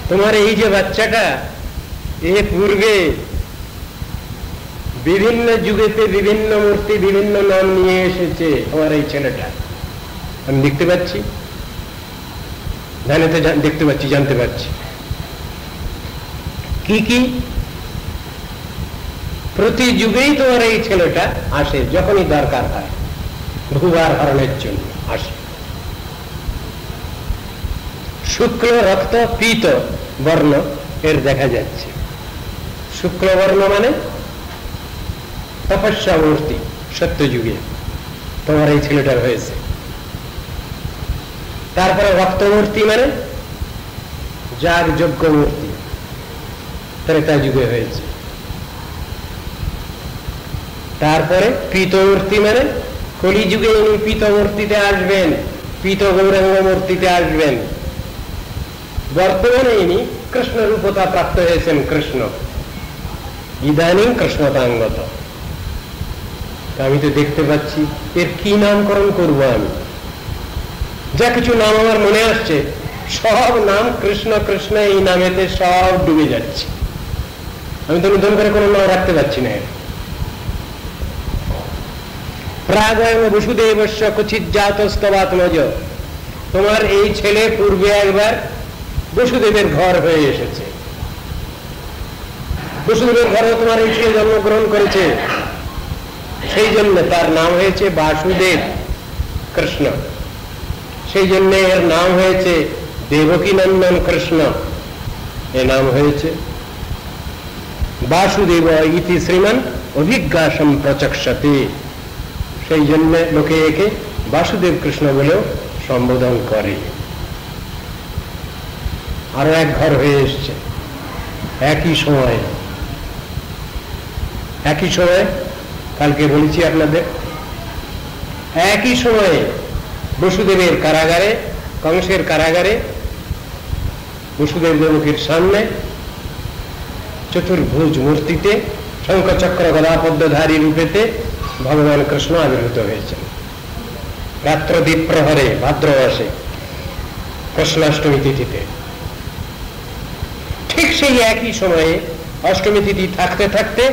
তোমার এই যে বাচ্চাটা, এ পূর্বে বিভিন্ন যুগেতে বিভিন্ন মূর্তি বিভিন্ন নাম নিয়ে এসেছে। আমার এই ছেলেটা আমি দেখতে পাচ্ছি, ধ্যানেতে দেখতে পাচ্ছি, জানতে পারছি। কি কি? প্রতি যুগেই তোমার এই ছেলেটা আসে, যখনই দরকার হয় ভূভার হরণের জন্য আসে। শুক্ল রক্ত পীত বর্ণ এর দেখা যাচ্ছে। শুক্ল বর্ণ মানে তপস্যা মূর্তি, সত্যযুগে তোমার এই ছেলেটার হয়েছে। তারপরে রক্তমূর্তি মানে যাগ যজ্ঞ মূর্তি, ত্রেতা যুগে হয়েছে। তারপরে পীতমূর্তি মানে কলিযুগে ইনি পীতমূর্তিতে আসবেন, পীত গৌরাঙ্গ মূর্তিতে আসবেন। বর্তমানে ইনি কৃষ্ণ রূপতা প্রাপ্ত হয়েছেন, কৃষ্ণ ইদানীং কৃষ্ণতাঙ্গত। আমি তো দেখতে পাচ্ছি, এর কি নামকরণ করবো আমি? যা কিছু নাম আমার মনে আসছে সব নাম কৃষ্ণ কৃষ্ণ, এই নামেতে সব ডুবে যাচ্ছে। আমি তো নতুন করে কোনো নাম রাখতে পারছি না। প্রাগয়ং বসুদেবস্য কুচিৎ জাতস্তবাত্মজ। তোমার এই ছেলে পূর্বে একবার বসুদেবের ঘর হয়ে এসেছে। বসুদেবের ঘরে তোমার এই ছেলে জন্মগ্রহণ করেছে, সেই জন্য তার নাম হয়েছে বাসুদেব কৃষ্ণ। সেই জন্য এর নাম হয়েছে দেবকী নন্দন কৃষ্ণ। এ নাম হয়েছে বাসুদেব ইতি শ্রীমান অভিজ্ঞাসম প্রচক্ষতে। সেই জন্য লোকে একে বাসুদেব কৃষ্ণ বলেও সম্বোধন করে। আরো এক ঘর হয়ে এসছে একই সময়ে। কালকে বলেছি আপনাদের, একই সময়ে বসুদেবের কারাগারে কংসের কারাগারে বসুদেব দেবকীর সামনে চতুর্ভুজ মূর্তিতে শঙ্খচক্র গদাপদ্মধারী রূপেতে ভগবান কৃষ্ণ আবির্ভূত হয়েছেন। রাত্রদীপ প্রহরে ভাদ্র মাসে কৃষ্ণাষ্টমী তিথিতে। ঠিক সেই একই সময়ে অষ্টমী তিথি থাকতে থাকতে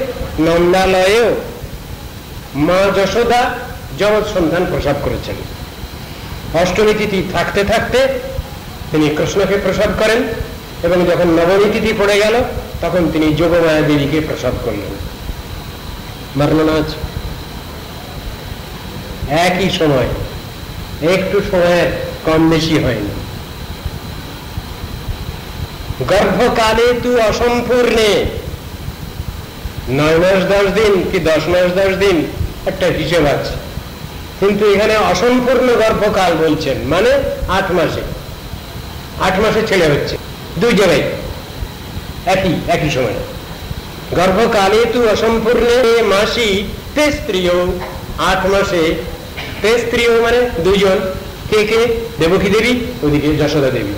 নন্দালয়েও মা যশোদা জগৎ সন্তান প্রসব করেছেন। অষ্টমী তিথি থাকতে থাকতে তিনি কৃষ্ণকে প্রসব করেন এবং যখন নবমী তিথি পড়ে গেল তখন তিনি যোগমায়া দেবীকে প্রসব করলেন। বর্ণনা আছে একই সময়, একটু সময়ের কম বেশি হয়নি। গর্ভকালে তু অসম্পূর্ণে 9 মাস 10 দিন কি 10 মাস 10 দিন একটা হিসেব আছে, কিন্তু এখানে অসম্পূর্ণ গর্ভকাল বলছেন, মানে 8 মাসে। 8 মাসে ছেলে হচ্ছে, দুই জায়গায় একই সময়। গর্ভকালে তু অসম্পূর্ণে মাসি তে স্ত্রীয়, 8 মাসে তে স্ত্রীয় মানে দুইজন, কে কে? দেবকী দেবী, ওদিকে যশোদা দেবী।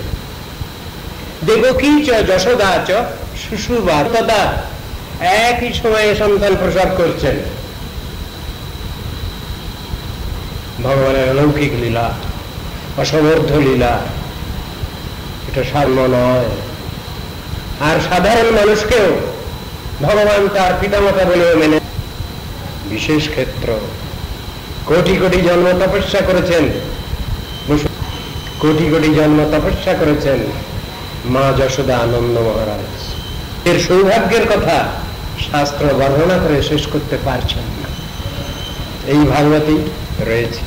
দেবকী চ যশোদা চ সুশুভা তদা, একই সময়ে সন্তান প্রসব করছেন। ভগবানের অলৌকিক লীলা, অসমর্থ লীলা, এটা সাম্য নয়। আর সাধারণ মানুষকেও ভগবান তার পিতামাতা বলেও মেনে, বিশেষ ক্ষেত্র। কোটি কোটি জন্ম তপস্যা করেছেন, কোটি কোটি জন্ম তপস্যা করেছেন মা যশোদা আনন্দ মহারাজ। এর সৌভাগ্যের কথা শাস্ত্র বর্ণনা করে শেষ করতে পারছেন না, এই ভাগবতী রয়েছে।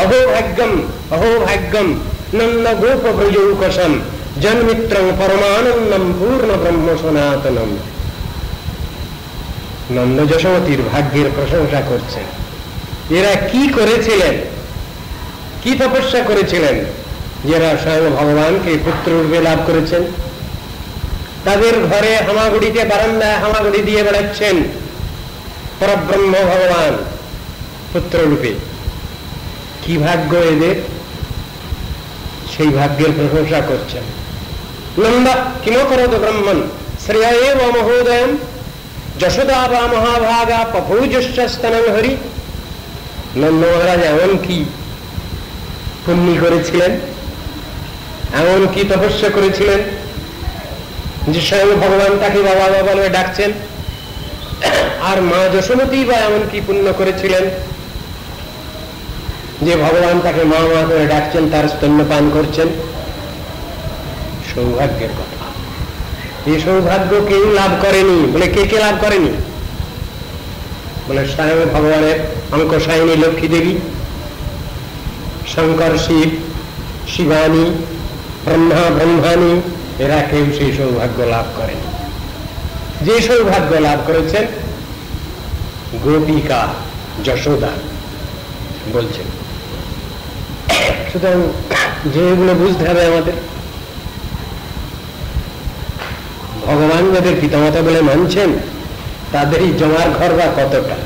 অহোভাগ্যম অহোভাগ্যম নন্দ গোপ ব্রজৌকসম জন্মিত্রং পরমানন্দম পূর্ণ ব্রহ্ম সনাতনম। নন্দ যশোমতীর ভাগ্যের প্রশংসা করছেন। এরা কি করেছিলেন, কি তপস্যা করেছিলেন, যারা স্বয়ং ভগবানকে পুত্র রূপে লাভ করেছেন। তাদের ঘরে হামাগুড়িতে বারান্দায় হামাগুড়ি দিয়ে বেড়াচ্ছেন পরব্রহ্ম ভগবান পুত্র রূপে। কি ভাগ্য এদের, সেই ভাগ্যের প্রশংসা করছেন। নন্দা কিম করত ব্রহ্মণ শ্রেয় মহোদয়ম যশোদা বা মহাভাগা পভৌজস্তনং হরি। নন্দ মহারাজ এমন কি পুণ্য করেছিলেন, এমন কি তপস্যা করেছিলেন যে স্বয়ং ভগবান তাকে বাবা বাবা বলে ডাকছেন। আর মা যশোমতী বা এমন কি পুণ্য করেছিলেন যে ভগবান তাকে মা মা করে ডাকছেন, তার স্তন্যপান করছেন। সৌভাগ্যের কথা। এই সৌভাগ্য কেউ লাভ করেনি। বলে কে কে লাভ করেনি? বলে স্বয়ং ভগবানের অঙ্কশায়িনী লক্ষ্মী দেবী, শঙ্কর শিব, শিবানী, ব্রহ্মা ব্রহ্মানী, এরা কেউ সেই সৌভাগ্য লাভ করেন। যে সৌভাগ্য লাভ করেছেন গোপিকা যশোদা বলছেন। সুতরাং যেগুলো বুঝতে হবে আমাদের, ভগবান যাদের পিতামাতা বলে মানছেন তাদেরই জমার ঘর বা কতটা,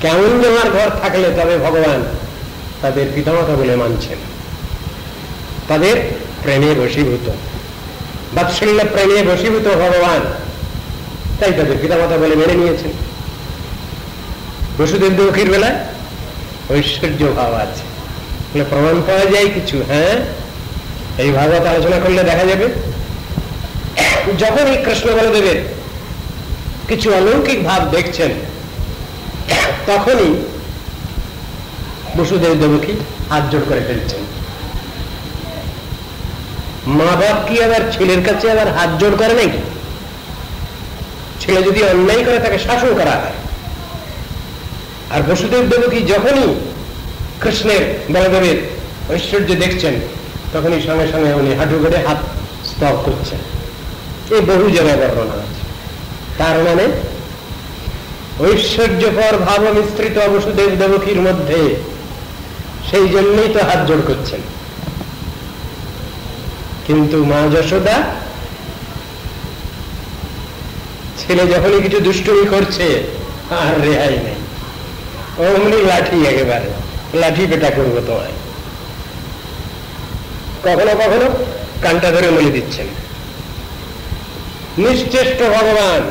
কেমন জমার ঘর থাকলে তবে ভগবান তাদের পিতামাতা বলে মানছেন, তাদের প্রেমে বশীভূত, বাৎসল্য প্রেমে বশীভূত ভগবান, তাই তাদের পিতামাতা বলে মেনে নিয়েছেন। বসুদেব দেবকীর বেলায় ঐশ্বর্য ভাব আছে, প্রমাণ পাওয়া যায় কিছু। হ্যাঁ, এই ভাগবত আলোচনা করলে দেখা যাবে যখন এই কৃষ্ণ বলদেবের কিছু অলৌকিক ভাব দেখছেন তখনই বসুদেব দেবকী হাত জোড় করে ফেলছেন। মা বাপ কি আবার ছেলের কাছে আবার হাত জোড় করে নাকি? ছেলে যদি অন্যায় করে তাকে শাসন করা হয়। আর বসুদেব দেবকী যখনই কৃষ্ণের বলদেবের ঐশ্বর্য দেখছেন তখনই সঙ্গে সঙ্গে উনি হাঁটু করে হাত স্তব করছেন। এই বহু জায়গায় বর্ণনা আছে। তার মানে ঐশ্বর্যপর ভাব মিশ্রিত বসুদেব দেবকীর মধ্যে, সেই জন্যই তো হাত জোড় করছেন। কিন্তু মা যশোদা ছেলে যখনই কিছু দুষ্টুমি করছে আর রেহাই নেই, অমনি লাঠি, একেবারে লাঠি পেটা করবো তোমায়। কখনো কখনো কানটা ধরে মলে দিচ্ছেন। নিশ্চেষ্ট ভগবান,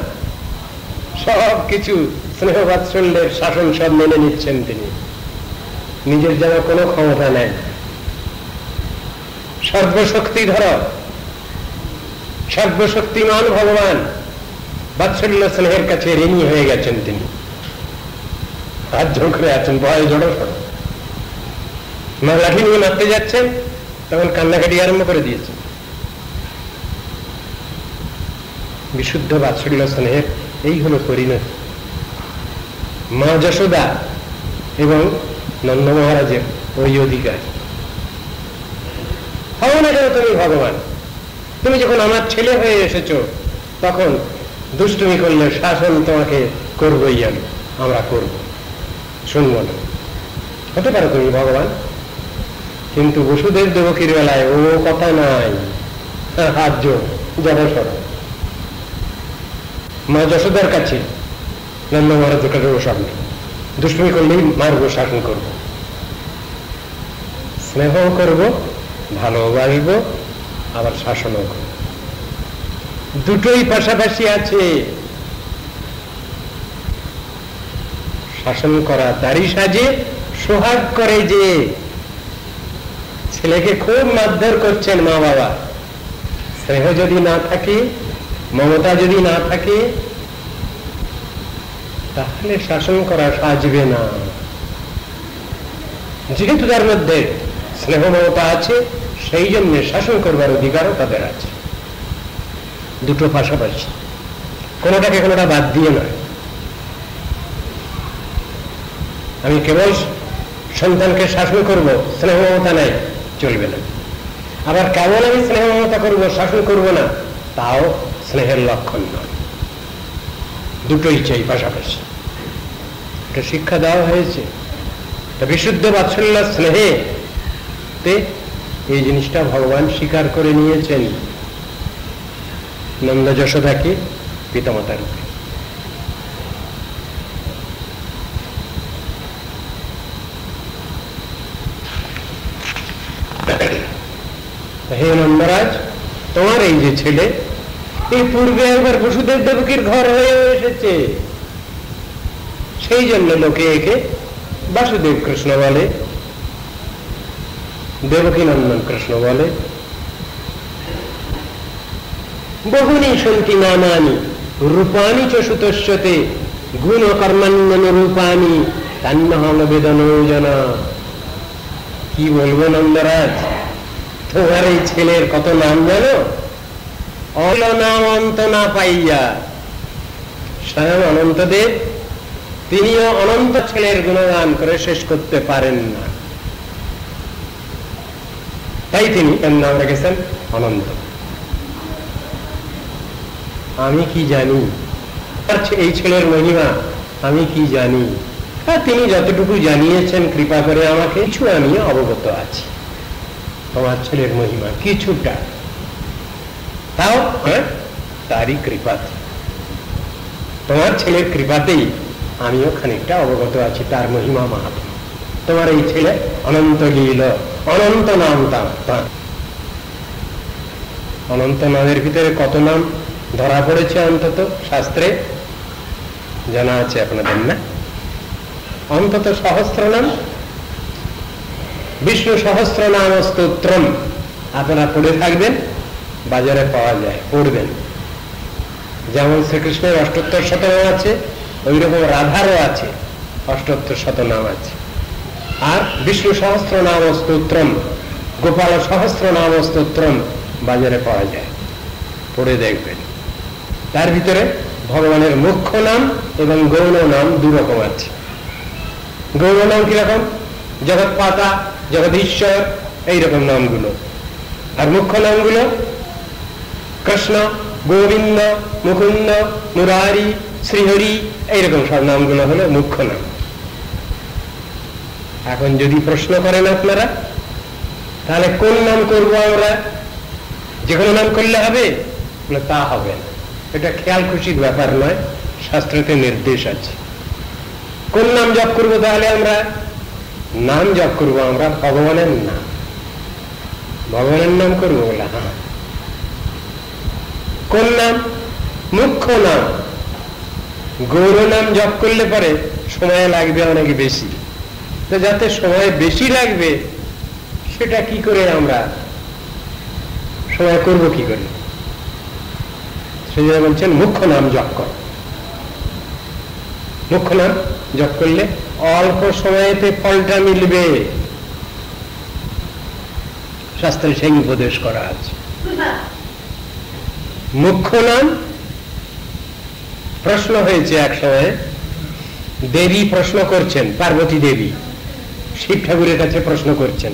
সব কিছু স্নেহ বাৎসল্যের শাসন সব মেনে নিচ্ছেন তিনি, নিজের যেন কোনো ক্ষমতা নেই। সর্বশক্তিধর সর্বশক্তিমান ভগবান বাৎসল্য স্নেহের কাছে ঋণী হয়ে গেছেন। তিনি রাজ্য করে আছেন, ভয় জড়ো সড়ো। মা লাঠি নিয়ে মারতে যাচ্ছেন, তখন কান্নাকাটি আরম্ভ করে দিয়েছেন। বিশুদ্ধ বাৎসল্য স্নেহের এই হলো পরিণতি। মা যশোদা এবং নন্দ মহারাজের ওই অধিকার। হও না কেন তুমি ভগবান, তুমি যখন আমার ছেলে হয়ে এসেছো, তখন দুষ্টুমি করলে শাসন তোমাকে করবই, আমরা করব, শুনব না। হতে পারো তুমি ভগবান, কিন্তু বসুদেব দেবকীর বেলায় ও কথা নাই। হাত জোর জড়সড়। মা যশোদার কাছে নন্দ মহারাজের কাছে ওসব নেই, দুষ্টুমি করলেই মারবো, শাসন করব, স্নেহ করব, ভালোবাসবো, আবার শাসনও করব। দুটোই পাশাপাশি আছে। শাসন করা দাড়ি সাজে, সোহাগ করে যে। ছেলেকে খুব মারধর করছেন মা বাবা, স্নেহ যদি না থাকে, মমতা যদি না থাকে, তাহলে শাসন করা সাজবে না। যেহেতু তার মধ্যে স্নেহ মমতা আছে, সেই জন্য শাসন করবার অধিকারও তাদের আছে। দুটো পাশাপাশি, কোনোটাকে কোনোটা বাদ দিয়ে নয়। আমি কেবল সন্তানকে শাসন করব, স্নেহ মমতা নাই, চলবে না। আবার কেবল আমি স্নেহ মমতা করবো, শাসন করব না, তাও স্নেহের লক্ষণ নয়। দুটোই চাই পাশাপাশি। এটা শিক্ষা দেওয়া হয়েছে। বিশুদ্ধ বাৎসল্য স্নেহে এই জিনিসটা ভগবান স্বীকার করে নিয়েছেন নন্দ যশোদাকে পিতামাতার রূপে। হে নন্দরাজ, তোমার এই যে ছেলে, এই পূর্বে একবার বসুদেব দেবকীর ঘর হয়ে এসেছে, সেই জন্য লোকে একে বাসুদেব কৃষ্ণ বলে, দেবকী নন্দন কৃষ্ণ বলে। বহুনি সন্তি নামানি রূপানি চ সুতস্যতে গুণ কর্মান্যনুরূপানি তান্নহং বেদনৌজনা। কি বলবো নন্দরাজ, তোমার এই ছেলের কত নাম জানো? অল নাম অন্ত না পাইয়া। স্বয়ং অনন্তদেব তিনিও অনন্ত ছেলের গুণগান করে শেষ করতে পারেন না, তাই তিনি এর নাম রেখেছেন অনন্ত। আমি কি জানি এই ছেলের মহিমা, আমি কি জানি? তিনি যতটুকু জানিয়েছেন কৃপা করে আমাকে, কিছু আমি অবগত আছি তোমার ছেলের মহিমা, কিছুটা, তাও তারই কৃপাতে, তোমার ছেলের কৃপাতেই আমিও খানিকটা অবগত আছি তার মহিমা মাহাত্ম্য। তোমার এই ছেলে অনন্ত লীল, অনন্ত নাম তার। অনন্ত নামের ভিতরে কত নাম ধরা পড়েছে অন্তত শাস্ত্রে জানা আছে আপনাদের না? অন্তত সহস্র নাম, বিষ্ণু সহস্র নাম স্তোত্রম আপনারা পড়ে থাকবেন, বাজারে পাওয়া যায়, পড়বেন। যেমন শ্রীকৃষ্ণের ৭৮ শতনাম আছে, ওই রকম রাধারও আছে ৭৮ শতনাম আছে। আর বিষ্ণু সহস্র নাম স্তোত্রম, গোপাল সহস্র নাম স্তোত্রম বাজারে পাওয়া যায়, পড়ে দেখবেন। তার ভিতরে ভগবানের মুখ্য নাম এবং গৌণ নাম দুরকম আছে। গৌণ নাম কিরকম? জগৎপাতা, জগদীশ্বর, এইরকম নামগুলো। আর মুখ্য নামগুলো কৃষ্ণ, গোবিন্দ, মুকুন্দ, মুরারি, শ্রীহরি, এইরকম সব নামগুলো হলো মুখ্য নাম। এখন যদি প্রশ্ন করেন আপনারা, তাহলে কোন নাম করবো আমরা? যে কোনো নাম করলে হবে না? তা হবে না। এটা খেয়াল খুশির ব্যাপার নয়, শাস্ত্রতে নির্দেশ আছে। কোন নাম জপ করবো? তাহলে আমরা নাম জপ করবো আমরা ভগবানের নাম। ভগবানের নাম করবো? বলে হ্যাঁ। কোন নাম? মুখ্য নাম। গৌর নাম জপ করলে পরে সময় লাগবে অনেক বেশি, তো যাতে সময় বেশি লাগবে সেটা কি করে আমরা সময় করব কি করে? সেই জন্য বলছেন মুখ্য নাম জপ কর। মুখ্য নাম জপ করলে অল্প সময়েতে ফলটা মিলবে, শাস্ত্রে সেই উপদেশ করা আছে। মুখ্য নাম। প্রশ্ন হয়েছে এক সময়, দেবী প্রশ্ন করছেন, পার্বতী দেবী শিব ঠাকুরের কাছে প্রশ্ন করছেন,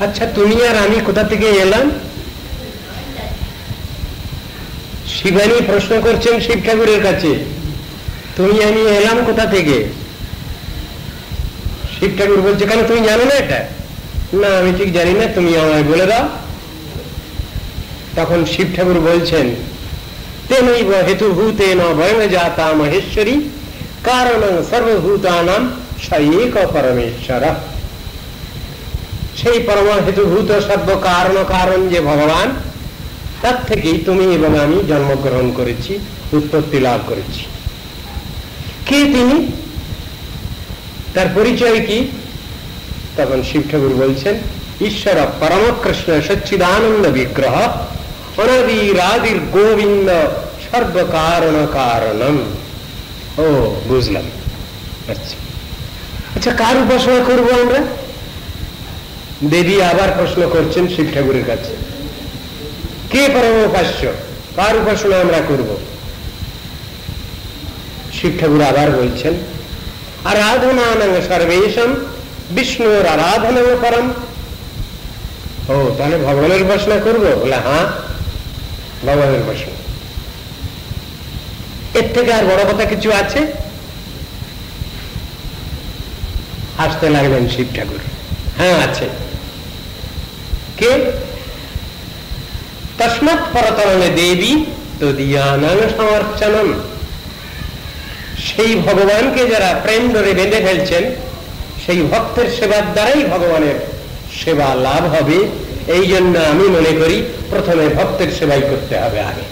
আচ্ছা তুমি আর আমি কোথা থেকে এলাম? শিবানী প্রশ্ন করছেন শিব ঠাকুরের কাছে, তুমি আমি এলাম কোথা থেকে? শিব ঠাকুর বলছে, কেন তুমি জানো না এটা? না আমি ঠিক জানি না, তুমি আমায় বলে দাও। তখন শিব ঠাকুর বলছেন, তেনৈব হেতুভূতেন বয়ং জাতা মহেশ্বরী কারণং সর্বভূতানাং স এক পরমেশ্বর। সেই পরম হেতুভূত সর্ব কারণ যে ভগবান, তার থেকেই তুমি এবং আমি জন্মগ্রহণ করেছি, উৎপত্তি লাভ করেছি। কে তিনি? তার পরিচয় কি? তখন শিব ঠাকুর বলছেন, ঈশ্বর পরম কৃষ্ণ সচ্চিদানন্দ বিগ্রহ অনাদিরাদির গোবিন্দ সর্বকারণ কারণম। ও বুঝলাম। আচ্ছা আচ্ছা, কার উপাসনা করবো আমরা? দেবী আবার প্রশ্ন করছেন শিব ঠাকুরের কাছে, কে পরম উপাস্য, কার উপাসনা আমরা করব? শিব ঠাকুর আবার বলছেন, আরাধনানং সর্বেশম বিষ্ণুর আরাধনা পরম। ও তাহলে ভগবানের উপাসনা করবো? বলে হ্যাঁ ভগবানের উপাসনা। এর থেকে আর বড় কথা কিছু আছে? হাসতে লাগলেন শিব ঠাকুর। হ্যাঁ আছে। কে? তস্মাৎ পরতরণে দেবী তদীয়ানাং সমর্চনম। সেই ভগবানকে যারা প্রেম ধরে বেঁধে ফেলছেন, সেই ভক্তের সেবার দ্বারাই ভগবানের সেবা লাভ হবে। এই জন্য আমি মনে করি প্রথমে ভক্তের সেবাই করতে হবে আগে,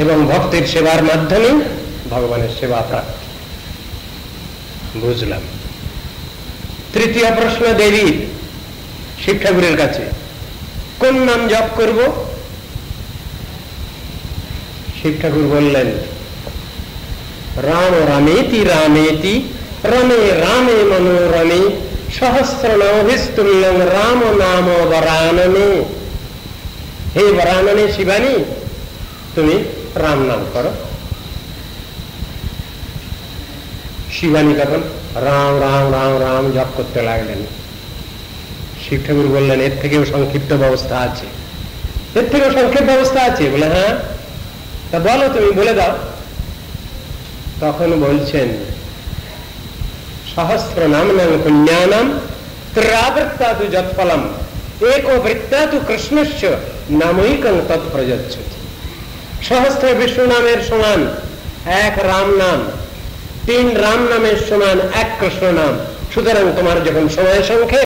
এবং ভক্তের সেবার মাধ্যমে ভগবানের সেবা প্রাপ্তি। বুঝলাম। তৃতীয় প্রশ্ন দেবীর শিব ঠাকুরের কাছে, কোন নাম জপ করব? শিব ঠাকুর বললেন, রাম রামেতি রামেতি রমে রামে মনোরমে সহস্রনাভিস্তুল্যং রাম নাম বরাননে। হে বরাননে শিবানী, তুমি রাম নাম করো। শিবানী তখন রাম রাম রাম রাম জপ করতে লাগলেন। শিব ঠাকুর বললেন, এর থেকেও সংক্ষিপ্ত ব্যবস্থা আছে, এর থেকেও সংক্ষেপ ব্যবস্থা আছে? বলে হ্যাঁ। তা বলো, তুমি বলে দাও। তখন বলছেন, সহস্র নামনাং পুণ্যানাম ত্রাবৃত্তাতু যৎফলম एको বৃত্তাতু কৃষ্ণস্য নামৈকং তৎপ্রযচ্ছতি। সহস্র বিষ্ণু নামের সমান এক রাম নাম, 3 রাম নামের সমান এক কৃষ্ণ নাম। সুতরাং তোমার যখন সময় সংখ্যা